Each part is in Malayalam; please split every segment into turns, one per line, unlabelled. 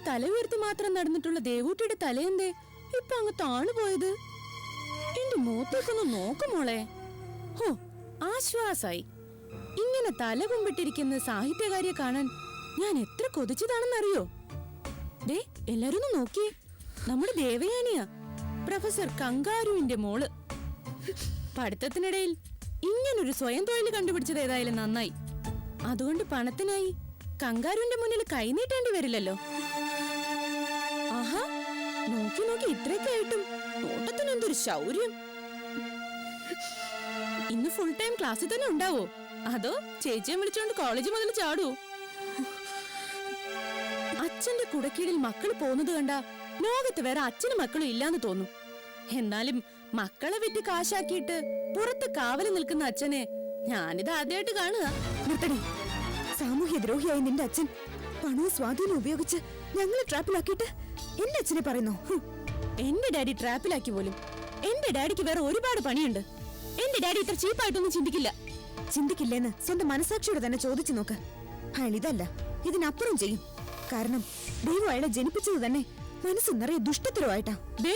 തല ഉയർത്തി മാത്രം നടന്നിട്ടുള്ള ദേവൂട്ടിയുടെ തലയെന്തേ ഇപ്പൊ അങ്ങ് താണുപോയത്? എന്റെ മൂത്തേക്കൊന്ന് നോക്കുമോളെ. ഹോ, ആശ്വാസായി. ഇങ്ങനെ തല കുമ്പിട്ടിരിക്കുന്ന സാഹിത്യകാരിയെ കാണാൻ ഞാൻ എത്ര കൊതിച്ചതാണെന്നറിയോ? ദേ എല്ലാരും ഒന്ന് നോക്കിയേ, നമ്മുടെ ദേവയാനിയാ, പ്രൊഫസർ കങ്കാരുവിന്റെ മോള്. പഠിത്തത്തിനിടയിൽ ഇങ്ങനൊരു സ്വയം തൊഴിൽ കണ്ടുപിടിച്ചത് ഏതായാലും നന്നായി. അതുകൊണ്ട് പണത്തിനായി കങ്കാരുവിന്റെ മുന്നിൽ കൈനീട്ടേണ്ടി വരില്ലല്ലോ. ആഹാ, നോക്കി നോക്കി ഇത്രയൊക്കെ ആയിട്ടും നോട്ടത്തിന് എന്തൊരു ശൗര്യം. ഇന്ന് ഫുൾ ടൈം ക്ലാസ്സിൽ തന്നെ ഉണ്ടാവോ, അതോ ചേച്ചിയെ വിളിച്ചോണ്ട് കോളേജ് മുതൽ ചാടുവോ? അച്ഛന്റെ കുടക്കീഴിൽ മക്കള് പോകുന്നത് കണ്ട ലോകത്ത് വേറെ അച്ഛനും മക്കളും ഇല്ലാന്ന് തോന്നും. എന്നാലും മക്കളെ വിറ്റ് കാശാക്കിയിട്ട് പുറത്ത് കാവല് നിൽക്കുന്ന അച്ഛനെ ഞാനിത് ആദ്യമായിട്ട് കാണുക.
നിർത്തടി, സാമൂഹ്യ ദ്രോഹിയായി നിന്റെ അച്ഛൻ പണവും സ്വാധീനം ഉപയോഗിച്ച് ഞങ്ങളെ ട്രാപ്പിലാക്കിയിട്ട് എന്റെ അച്ഛനെ പറയുന്നു.
എന്റെ ഡാഡി ട്രാപ്പിലാക്കി പോലും എന്റെ ഡാഡിക്ക് വേറെ ഒരുപാട് പണിയുണ്ട്. എന്റെ ഡാഡി ഇത്ര ചീപ്പായിട്ടൊന്നും ചിന്തിക്കില്ല.
ചിന്തിക്കില്ലെന്ന് സ്വന്തം മനസാക്ഷിയോട് തന്നെ ചോദിച്ചു നോക്ക്. അയാൾ ഇതല്ല, ഇതിനപ്പുറം ചെയ്യും. കാരണം ദൈവം അയാളെ ജനിപ്പിച്ചത് തന്നെ മനസ്സ് നിറയെ ദുഷ്ടത്തരമായിട്ടാ.
ദേ,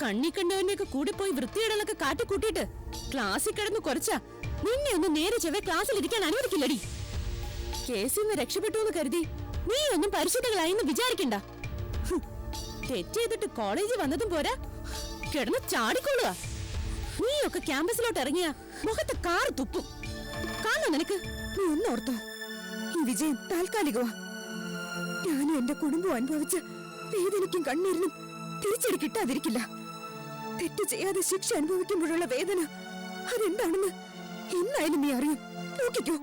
കണ്ണി കണ്ടവന്റെയൊക്കെ കൂടെ പോയി വൃത്തിയിടലൊക്കെ കാട്ടിക്കൂട്ടിയിട്ട് ക്ലാസ്സിൽ കിടന്ന് കുറച്ചാ നിന്നെ ഒന്ന് നേരെ ചെവ്വേ ക്ലാസ്സിൽ ഇരിക്കാൻ അനുവദിക്കില്ലടി. കേസിൽ നിന്ന് രക്ഷപ്പെട്ടു എന്ന് കരുതി നീ ഒന്നും പരിശുദ്ധകളായിന്ന് വിചാരിക്കണ്ട. തെറ്റ് ചെയ്തിട്ട് കോളേജിൽ വന്നതും പോരാ, കിടന്ന് ചാടിക്കൊള്ളുക. നീയൊക്കെ ക്യാമ്പസിലോട്ട് ഇറങ്ങിയ മുഖത്ത് കാറ് തുപ്പും. കാണോ നിനക്ക്?
നീ ഒന്നോർത്തോ, ഈ വിജയം താൽക്കാലികമാ. ഞാനും എന്റെ കുടുംബം അനുഭവിച്ച വേദനയ്ക്കും കണ്ണീരിനും തിരിച്ചടി കിട്ടാതിരിക്കില്ല. തെറ്റ് ചെയ്യാതെ ശിക്ഷ അനുഭവിക്കുമ്പോഴുള്ള വേദന അതെന്താണെന്ന് എന്നായാലും നീ അറിയും. നോക്കിക്കോ.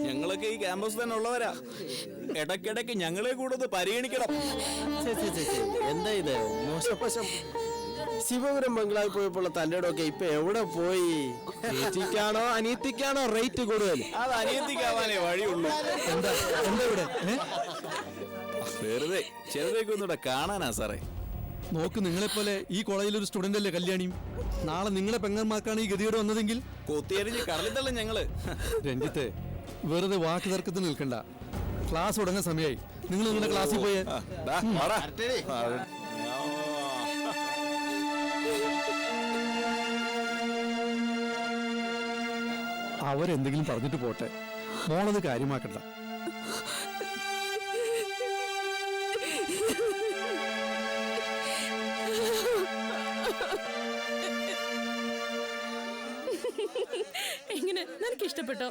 ഞങ്ങളൊക്കെ ഈ ക്യാമ്പസ് തന്നെ ഉള്ളവരാ. ഇടയ്ക്കിടയ്ക്ക് ഞങ്ങളെ കൂടെ പരിഗണിക്കണം.
എന്താ ഇത് മോശം? ശിവപുരം ബംഗ്ലാവിൽ പോയപ്പോൾ തന്റെയൊക്കെ ഇപ്പൊ എവിടെ പോയി? ചേച്ചിക്കാണോ അനിയത്തിക്കാണോ റേറ്റ് കൂടുതൽ?
അത് അനിയത്തിക്കാവാനേ വഴിയുള്ളൂ.
എന്താ ഇവിടെ
വെറുതെ ചെറുതേക്ക് ഒന്നുകൂടെ കാണാനാ സാറേ.
നോക്ക്, നിങ്ങളെപ്പോലെ ഈ കോളേജിൽ ഒരു സ്റ്റുഡന്റ് അല്ലേ കല്യാണിയും. നാളെ നിങ്ങളെ പെങ്ങന്മാർക്കാണ് ഈ ഗതിയോട് വന്നതെങ്കിൽ
കൊത്തിയരിഞ്ഞ് കടലിത്തല്ലേ ഞങ്ങള്.
രഞ്ജിത്ത്, വെറുതെ വാക്ക് തർക്കത്തിന് നിൽക്കണ്ട. ക്ലാസ് തുടങ്ങാൻ സമയമായി. നിങ്ങൾ നിങ്ങളുടെ ക്ലാസ്സിൽ പോയേ. അവരെന്തെങ്കിലും പറഞ്ഞിട്ട് പോട്ടെ, മോളത് കാര്യമാക്കണ്ട.
എങ്ങനെ, നിനക്ക് ഇഷ്ടപ്പെട്ടോ?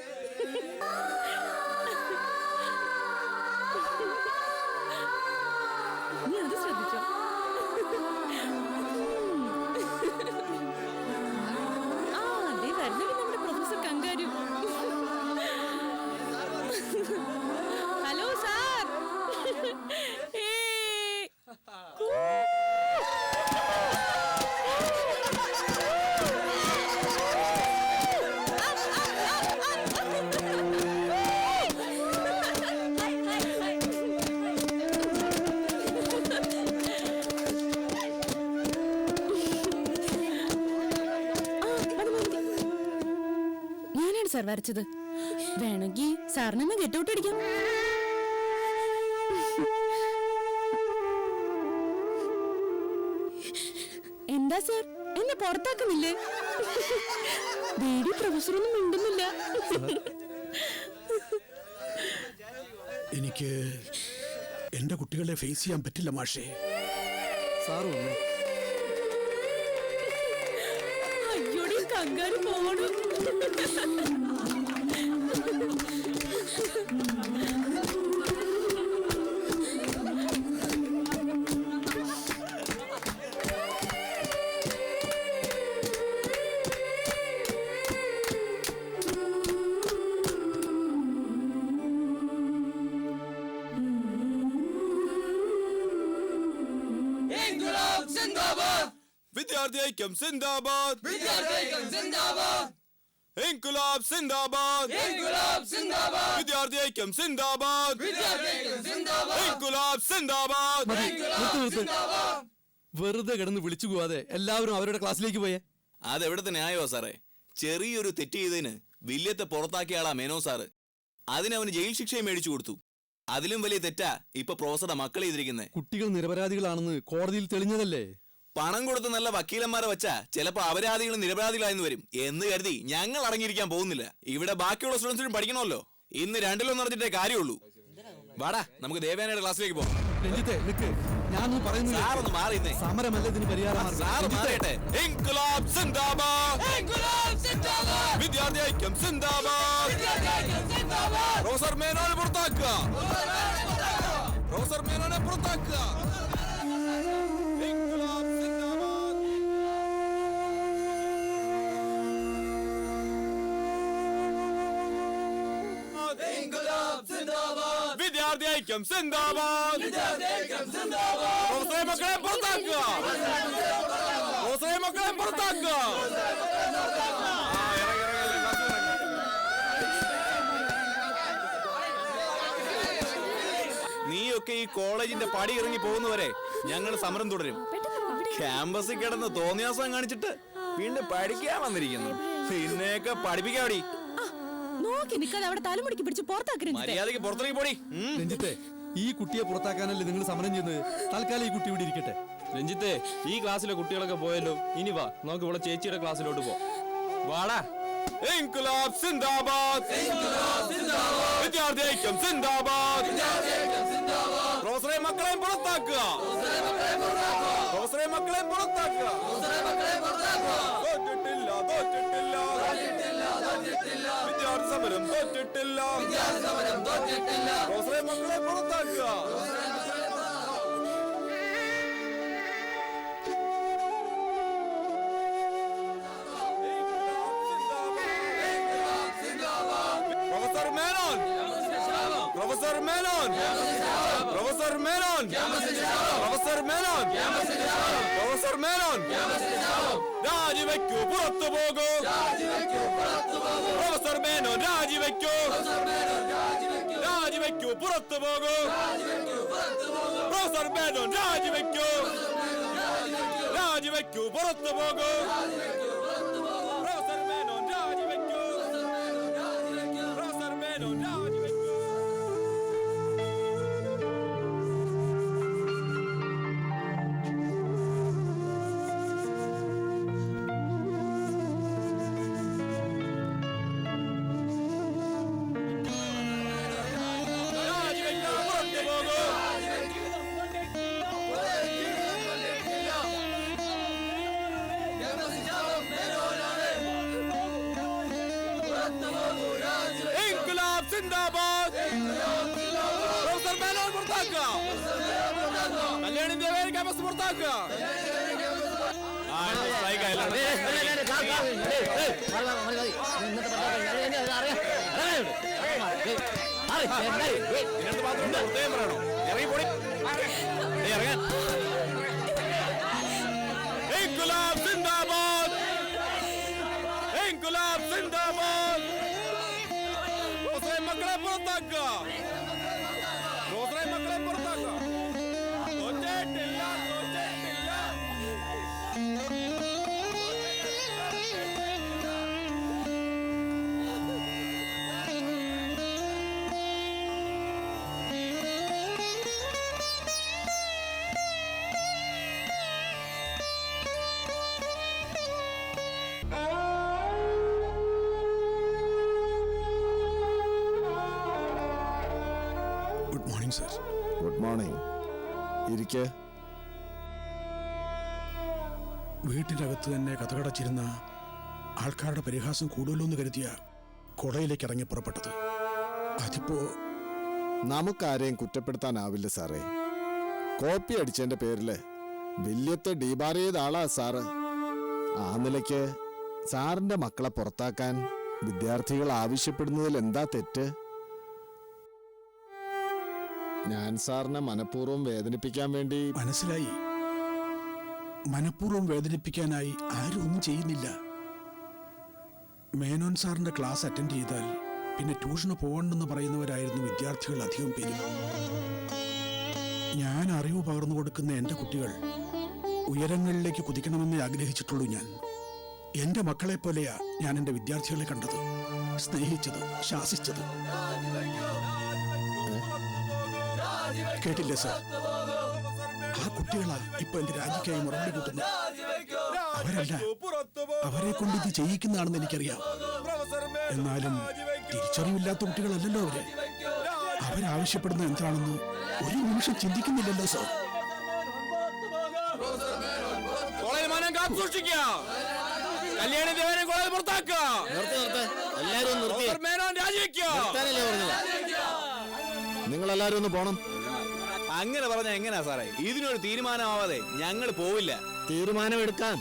സാർ വരച്ചത്. വേണമെങ്കിൽ സാറിനൊന്ന് ഗെറ്റൗട്ട് അടിക്കാം. എന്താ സാർ, എന്നെ പുറത്താക്കുന്നില്ലേ? പ്രൊഫസറൊന്നും മിണ്ടുന്നില്ല.
എനിക്ക് എന്റെ കുട്ടികളെ ഫേസ് ചെയ്യാൻ പറ്റില്ല മാഷേ.
സാറ് വന്നു.
അയ്യോടി കങ്കാരു പോണു.
വിദ്യാർത്ഥി ഐക്യം സിന്ദാബാദ്, ഇൻകുലാബ് സിന്ദാബാദ്, വിദ്യാർത്ഥി ഐക്യം സിന്ദാബാദ്, ഇൻകുലാബ് സിന്ദാബാദ്.
വെറുതെ കിടന്ന് വിളിച്ചു പോവാതെ എല്ലാവരും അവരുടെ ക്ലാസ്സിലേക്ക് പോയേ.
അതെവിടത്തെ ന്യായമാ സാറേ? ചെറിയൊരു തെറ്റ് ചെയ്തതിന് വില്യത്തെ പുറത്താക്കിയ ആളാ മേനോ സാറ്. അതിനവന് ജയിൽ ശിക്ഷയും മേടിച്ചു കൊടുത്തു. അതിലും വലിയ തെറ്റാ ഇപ്പൊ പ്രൊഫസറുടെ മക്കൾ ചെയ്തിരിക്കുന്നത്.
കുട്ടികൾ നിരപരാധികളാണെന്ന് കോടതിയിൽ തെളിഞ്ഞതല്ലേ?
പണം കൊടുത്ത് നല്ല വക്കീലന്മാരെ വെച്ചാ ചിലപ്പോ അപരാധികളും നിരപരാധികളായെന്ന് വരും എന്ന് കരുതി ഞങ്ങൾ അടങ്ങിയിരിക്കാൻ പോകുന്നില്ല. ഇവിടെ ബാക്കിയുള്ള സ്റ്റുഡൻസിനും പഠിക്കണമല്ലോ. ഇന്ന് രണ്ടിലൊന്നും അറിഞ്ഞിട്ടേ കാര്യമുള്ളൂ. വാടാ, നമുക്ക് ദേവേനയുടെ ക്ലാസ്സിലേക്ക് പോകാം.
രഞ്ജിത്തെ നിക്ക്, ഞാനൊന്നും പറയുന്നില്ല.
സാറൊന്ന് മാറിയുന്നേ.
സമരമല്ല ഇതിന് പരിഹാരം.
സാറ് മാറിയട്ടെ. ഇൻകുലാബ് സിന്ദാബാദ്, വിദ്യാർത്ഥി ഐക്യം സിന്ദാബാദ്. പ്രൊഫസർ മേനോനെ പുറത്താക്കുക, പ്രൊഫസർ മേനോനെ പുറത്താക്കുക. ഇൻകുലാബ് സിന്ദാബാദ്. വിദ്യാർത്ഥി ഐക്യം സിന്ദാബാദ്. പ്രൊഫസറെ മക്കളെ പുറത്താക്കുക, പ്രൊഫസറെ മക്കളെ പുറത്താക്കുക. നീയൊക്കെ ഈ കോളേജിന്റെ പടി ഇറങ്ങി പോകുന്നവരെ ഞങ്ങൾ സമരം തുടരും. ക്യാമ്പസിൽ കിടന്ന് തോന്നിയാസം കാണിച്ചിട്ട് വീണ്ടും പഠിക്കാൻ വന്നിരിക്കുന്നു. പിന്നെയൊക്കെ പഠിപ്പിക്കാടി.
നോക്കി നിൽക്കാതെ അവിടെ തലമുടിക്ക് പിടിച്ച് പുറത്താക്കരുത്.
മര്യാദക്ക് പുറത്തേക്ക് പോടി.
രഞ്ജിത്തെ, ഈ കുട്ടിയെ പുറത്താക്കാനല്ലേ നിങ്ങൾ സമരം ചെയ്യുന്നത്? തൽക്കാലം ഈ കുട്ടി ഇവിടെ ഇരിക്കട്ടെ.
രഞ്ജിത്തെ, ഈ ക്ലാസ്സിലെ കുട്ടികളൊക്കെ പോയല്ലോ. ഇനി വാ, നമുക്ക് ഇവിടെ ചേച്ചിയുടെ ക്ലാസ്സിലോട്ട് പോ. വാടാ.
ഇൻകുലാബ് സിന്ദാബാദ്, വിദ്യാർത്ഥി ഐക്യം സിന്ദാബാദ്. പ്രൊഫസറെ മക്കളെ പുറത്താക്കുക, പ്രൊഫസറെ മക്കളെ പുറത്താക്കുക. തോറ്റിട്ടില്ല, തോറ്റിട്ടില്ല, വിദ്യാർത്ഥി സമരം തോറ്റിട്ടില്ല. പ്രൊഫസറെ മക്കളെ പുറത്താക്കുക. Professor Menon, professor Menon, professor Menon, professor Menon, professor Menon. രാജിവെക്കൂ, പുറത്തു പോകൂ. പ്രൊഫസർ മേനോൻ രാജിവെക്കൂ, രാജിവെക്കൂ, പുറത്തു പോകൂ. പ്രൊഫസർ മേനോൻ രാജിവെക്കൂ, രാജിവെക്കൂ, പുറത്തു പോകൂ. പ്രൊഫസർ മേനോൻ രാജിവെക്കൂ, പ്രൊഫസർ മേനോൻ രാജിവെക്കൂ. രാജിവെക്കൂ, പുറത്തു പോകൂ. ഇൻകുലാബ് സിന്ദാബാദ്. പ്രൊഫസർ മേനോൻ പുറത്താക്കുക, കല്യാണി ദേവേരി ക്യാമ്പസ് പുറത്താക്കുക. ഇൻകുലാബ് സിന്ദാബാദ്, ഇൻകുലാബ് സിന്ദാബാദ്. പ്രൊഫസറെ മക്കളെ പുറത്താക്കുക, പ്രൊഫസറെ മക്കളെ പുറത്താക്കുക. തോറ്റിട്ടില്ല, തോറ്റിട്ടില്ല.
Morning sir.
Good morning. ഇരിക്കെ.
വീട്ടിനകത്ത് തന്നെ കഥകടച്ചിരുന്ന ആൾക്കാരുടെ പരിഹാസം കൂടുതലോ എന്ന് കരുതിയ കൊടയിലേക്ക് ഇറങ്ങി പുറപ്പെട്ടത്. അതിപ്പോ
നമുക്കാരെയും കുറ്റപ്പെടുത്താനാവില്ല സാറേ. കോപ്പി അടിച്ചതിന്റെ പേരില് വില്യത്തെ ഡീബാർ ചെയ്ത ആളാ സാറ്. ആ നിലയ്ക്ക് സാറിന്റെ മക്കളെ പുറത്താക്കാൻ വിദ്യാർത്ഥികൾ ആവശ്യപ്പെടുന്നതിൽ എന്താ തെറ്റ്? ഞാൻ സാറിനെ മനഃപൂർവ്വം വേദനിപ്പിക്കാൻ വേണ്ടി.
മനസ്സിലായി. മനഃപൂർവ്വം വേദനിപ്പിക്കാനായി ആരും ഒന്നും ചെയ്യുന്നില്ല. മേനോൻ സാറിന്റെ ക്ലാസ് അറ്റൻഡ് ചെയ്താൽ പിന്നെ ട്യൂഷന് പോകണ്ടെന്ന് പറയുന്നവരായിരുന്നു വിദ്യാർത്ഥികൾ അധികം പേരും. ഞാൻ അറിവ് പകർന്നു കൊടുക്കുന്ന എൻ്റെ കുട്ടികൾ ഉയരങ്ങളിലേക്ക് കുതിക്കണമെന്നേ ആഗ്രഹിച്ചിട്ടുള്ളൂ. ഞാൻ എൻ്റെ മക്കളെ പോലെയാ ഞാൻ എൻ്റെ വിദ്യാർത്ഥികളെ കണ്ടത്, സ്നേഹിച്ചത്, ശാസിച്ചത്. കേട്ടില്ലേ സാർ? ആ കുട്ടികളാ ഇപ്പൊ എന്റെ രാജിക്കായി മറുപടി കൂട്ടുന്നു. അവരല്ല, അവരെ കൊണ്ട് ഇത് ചെയ്യിക്കുന്നതാണെന്ന് എനിക്കറിയാം. എന്നാലും തിരിച്ചറിവില്ലാത്ത കുട്ടികളല്ലല്ലോ അവര്. അവരാവശ്യപ്പെടുന്ന എന്താണെന്ന് ഒരു നിമിഷം ചിന്തിക്കുന്നില്ലല്ലോ സാർ.
നിങ്ങളെല്ലാരും ഒന്ന് പോണം.
അങ്ങനെ പറഞ്ഞ എങ്ങനെയാ സാറേ? ഇതിനൊരു തീരുമാനമാവാതെ ഞങ്ങൾ പോവില്ല.
തീരുമാനമെടുക്കാൻ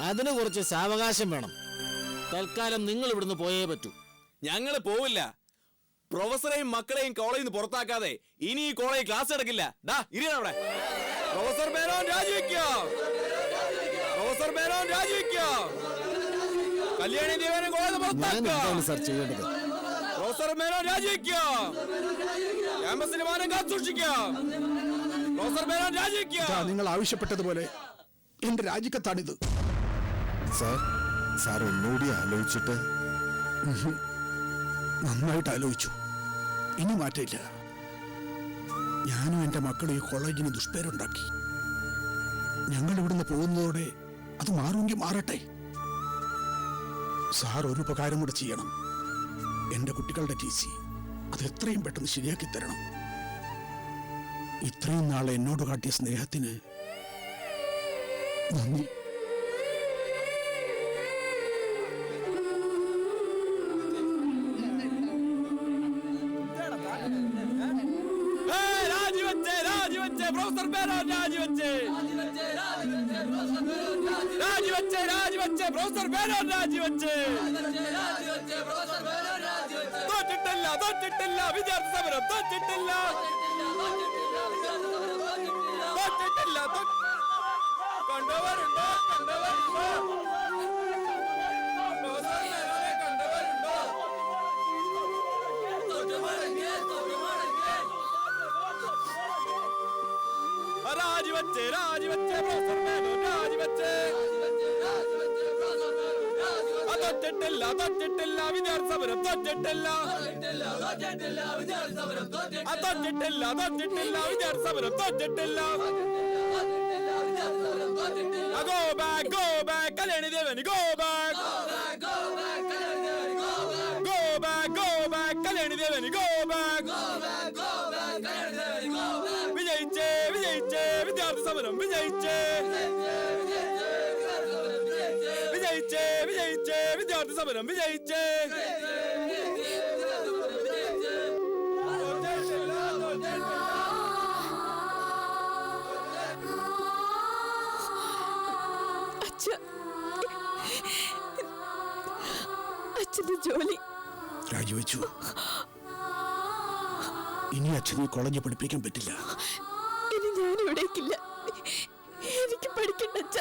അതിന് കുറച്ച് സാവകാശം വേണം. തൽക്കാലം നിങ്ങൾ ഇവിടുന്ന് പോയേ പറ്റൂ.
ഞങ്ങൾ പോവില്ല. പ്രൊഫസറെയും മക്കളെയും കോളേജിൽ നിന്ന് പുറത്താക്കാതെ ഇനി ഈ കോളേജ് ക്ലാസ് എടുക്കില്ല. അവിടെ പ്രൊഫസർ മേനോൻ രാജിവെക്കോ? പ്രൊഫസർ മേനോൻ രാജിവെക്കോ? കല്യാണി ദേവനെ കോളേജ് പുറത്താക്കോ?
സാർ ചെയ്യേണ്ടത്
പ്രൊഫസർ മേനോൻ രാജിവെക്കോ? ക്യാമ്പസിന് മാനം കാത്തു സൂക്ഷിക്കോ? പ്രൊഫസർ മേനോൻ രാജിവെക്കോ?
നിങ്ങൾ ആവശ്യപ്പെട്ടതുപോലെ എന്റെ രാജിക്കത്താണിത്.
സാർ, സാർ ഒന്നുകൂടി ആലോചിച്ചിട്ട്.
നന്നായിട്ട് ആലോചിച്ചു. ഇനി മാറ്റില്ല. ഞാനും എന്റെ മക്കളും ഈ കോളേജിന് ദുഷ്പേരുണ്ടാക്കി. ഞങ്ങൾ ഇവിടുന്ന് പോകുന്നതോടെ അത് മാറുമെങ്കിൽ മാറട്ടെ. സാർ ഒരു ഉപകാരം കൂടെ ചെയ്യണം. എന്റെ കുട്ടികളുടെ TC അത് എത്രയും പെട്ടെന്ന് ശരിയാക്കി തരണം. ഇത്രയും നാളെ എന്നോട് കാട്ടിയ സ്നേഹത്തിന് നന്ദി.
പ്രൊഫസർ മേനോൻ രാജിവെച്ചേ. പ്രൊഫസർ മേനോൻ രാജിവെച്ചേ. തോറ്റിട്ടില്ല വിദ്യാർത്ഥി സമരം. തോറ്റിട്ടില്ല. കണ്ടവരുണ്ടോ? പ്രൊഫസർ മേനോനെ കണ്ടവരുണ്ടോ? രാജിവെച്ചേ പ്രൊഫസർ മേനോൻ രാജിവെച്ചേ. തോറ്റിട്ടില്ല വിദ്യാർത്ഥി സമരം. തോറ്റിട്ടില്ല വിദ്യാർത്ഥി സമരം. തോറ്റിട്ടില്ല. Go back, കല്യാണി ദേവന് go back. കല്യാണി ദേവന് go back. വിജയിച്ചേ വിദ്യാർത്ഥി സമരം. വിജയിച്ചേ വിദ്യാർത്ഥി സമരം. വിജയിച്ചേ.
അച്ഛന്റെ ജോലി
രാജിവെച്ചു. ഇനി അച്ഛനെ കോളേജിൽ പഠിപ്പിക്കാൻ പറ്റില്ല.
ഇനി ഞാൻ ഇവിടേക്കില്ല. എനിക്ക് പഠിക്കണ്ട അച്ഛ.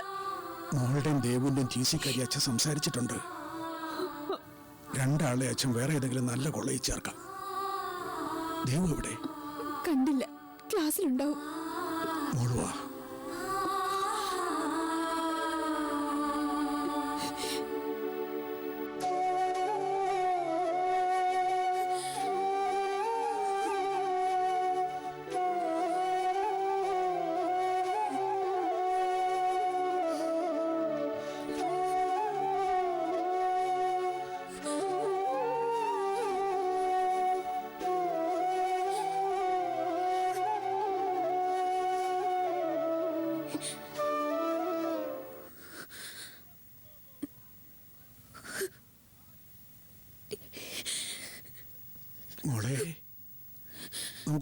മോളുടെയും ദേവുന്റെയും TC കാര്യം അച്ഛൻ സംസാരിച്ചിട്ടുണ്ട്. രണ്ടാളെ അച്ഛൻ വേറെ ഏതെങ്കിലും നല്ല കോളേജിൽ ചേർക്കാം. ദേവു എവിടെ?
കണ്ടില്ല. ക്ലാസ്സിലുണ്ടാവും.
മോളുവാ.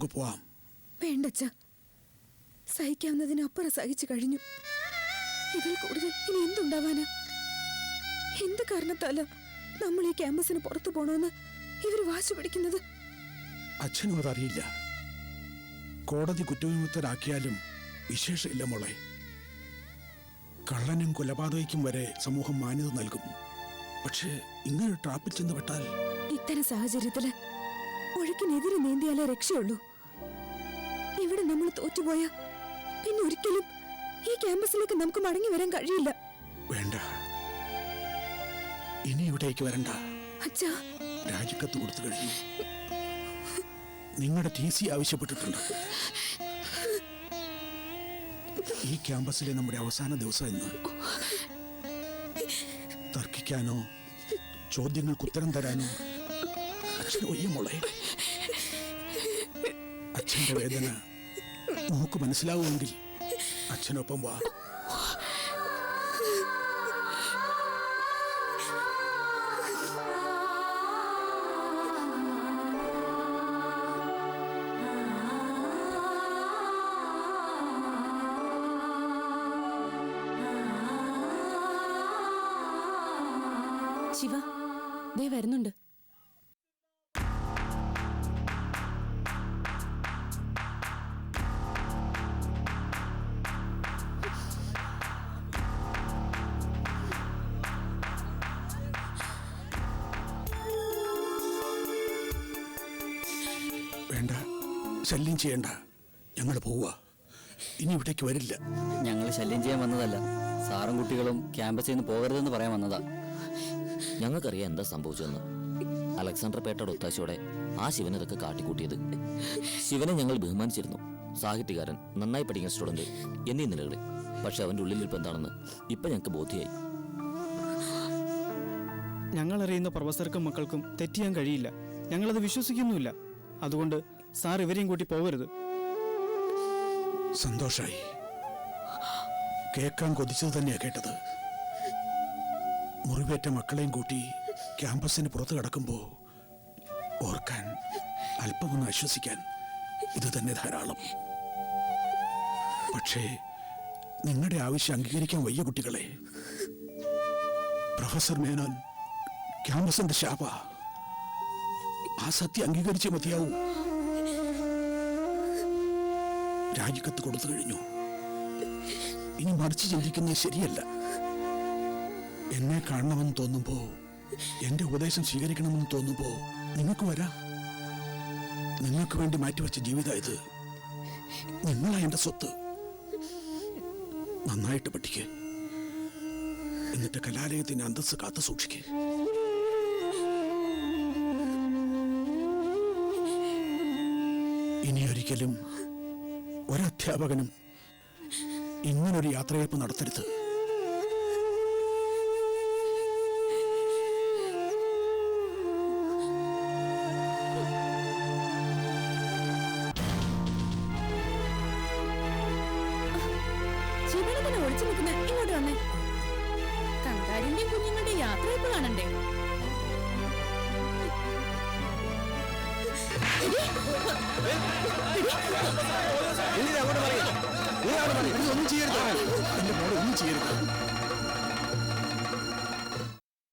നമുക്ക് പോവാം.
വേണ്ടച്ച, സഹിക്കാവുന്നതിനപ്പുറം സഹിച്ചു കഴിഞ്ഞു. ഇതിൽ കൂടുതൽ ഇനി എന്തുണ്ടാവാനാ? എന്ത് കാരണത്താല നമ്മൾ ഈ ക്യാമ്പസിന് പുറത്തു പോണോന്ന് ഇവര് വാശി പിടിക്കുന്നത്?
അച്ഛനും അതറിയില്ല. കോടതി കുറ്റവിമുക്തരാക്കിയാലും വിശേഷമില്ല മോളെ. കള്ളനും കൊലപാതകയ്ക്കും വരെ സമൂഹം മാന്യത നൽകും. പക്ഷേ ഇങ്ങനെ ട്രാപ്പിൽ ചെന്ന് പെട്ടാൽ
ഇത്തരം സാഹചര്യത്തില് ഒഴുക്കിനെതിരെ നീന്തിയാലേ രക്ഷയുള്ളൂ. ഇവിടെ നമ്മൾ തോറ്റുപോയ പിന്നെ ഒരിക്കലും ഈ ക്യാമ്പസിലേക്ക് നമുക്ക് മടങ്ങി വരാൻ കഴിയില്ല.
വേണ്ട, ഇനി ഇവിടേക്ക് വരണ്ട.
അച്ഛാ,
രാജിക്കത്ത് കൊടുത്തു കഴിഞ്ഞു. നിങ്ങളുടെ TC ആവശ്യപ്പെട്ടിട്ടുണ്ട്. ഈ ക്യാമ്പസിലെ നമ്മുടെ അവസാന ദിവസം എന്ന്. തർക്കിക്കാനോ ചോദ്യങ്ങൾക്ക് ഉത്തരം തരാനോ അച്ഛന് വയ്യ മോളെ. അച്ഛന്റെ വേദന നമുക്ക് മനസ്സിലാവുമെങ്കിൽ അച്ഛനൊപ്പം വാ.
ശിവ, ദേ വരുന്നുണ്ട്.
വേണ്ട, ശല്യം ചെയ്യണ്ട. ഞങ്ങൾ പോവുക. ഇനി ഇവിടേക്ക് വരില്ല.
ഞങ്ങൾ ശല്യം ചെയ്യാൻ വന്നതല്ല. സാറും കുട്ടികളും ക്യാമ്പസിൽ നിന്ന് പോകരുതെന്ന് പറയാൻ വന്നതാ.
ഞങ്ങൾക്കറിയാം എന്താ സംഭവിച്ചതെന്ന്. അലക്സാണ്ടർ പേട്ടയുടെ ഒത്താശയോടെ ആ ശിവൻ ഇതൊക്കെ കാട്ടിക്കൂട്ടിയത്. ശിവനെ ഞങ്ങൾ ബഹുമാനിച്ചിരുന്നു. സാഹിത്യകാരൻ, നന്നായി പഠിക്കുന്ന സ്റ്റുഡന്റ് എന്നീ നിലകളിൽ. പക്ഷെ അവന്റെ ഉള്ളിലിരിപ്പ് എന്താണെന്ന് ഇപ്പൊ ഞങ്ങൾക്ക് ബോധ്യമായി.
ഞങ്ങളറിയുന്ന പ്രൊഫസർക്കും മക്കൾക്കും തെറ്റിയാൻ കഴിയില്ല. ഞങ്ങളത് വിശ്വസിക്കുന്നുമില്ല. അതുകൊണ്ട് സാർ ഇവരെയും കൂട്ടി പോകരുത്.
സന്തോഷായി. കേൾക്കാൻ കൊതിച്ചത് തന്നെയാ കേട്ടത്. മുറിവേറ്റ മക്കളെയും കൂട്ടി ക്യാമ്പസിന് പുറത്ത് കിടക്കുമ്പോൾ ഓർക്കാൻ, അല്പമൊന്ന് ആശ്വസിക്കാൻ ഇത് തന്നെ ധാരാളം. പക്ഷേ നിങ്ങളുടെ ആവശ്യം അംഗീകരിക്കാൻ വയ്യ കുട്ടികളെ. പ്രൊഫസർ മേനോൻ ക്യാമ്പസിന്റെ ശാപ. ആ സത്യം അംഗീകരിച്ചേ മതിയാവൂ. രാജിക്കത്ത് കൊടുത്തു കഴിഞ്ഞു. ഇനി മറിച്ച് ചിന്തിക്കുന്നത് ശരിയല്ല. എന്നെ കാണണമെന്ന് തോന്നുമ്പോ, എന്റെ ഉപദേശം സ്വീകരിക്കണമെന്ന് തോന്നുമ്പോ നിങ്ങൾക്ക് വരാം. നിങ്ങൾക്ക് വേണ്ടി മാറ്റിവെച്ച ജീവിതം ഇത്. നിങ്ങളാ എന്റെ സ്വത്ത്. നന്നായിട്ട് പഠിക്ക്. എന്നിട്ട് കലാലയത്തിന്റെ അന്തസ്സ് കാത്തു സൂക്ഷിക്ക്. ഇനിയൊരിക്കലും ഒരധ്യാപകനും ഇങ്ങനൊരു യാത്രയയപ്പ് നടത്തരുത്.
ശിവനെ ഒളിച്ചു നിൽക്കുന്ന ഇങ്ങോട്ട് വന്നേ. കങ്കാരിന്റെയും കുഞ്ഞുങ്ങളുടെ യാത്രയപ്പ് കാണണ്ടേ?
ഒന്നും ചെയ്യരുത്. എന്റെ മോളെ ഒന്നും ചെയ്യരുത്.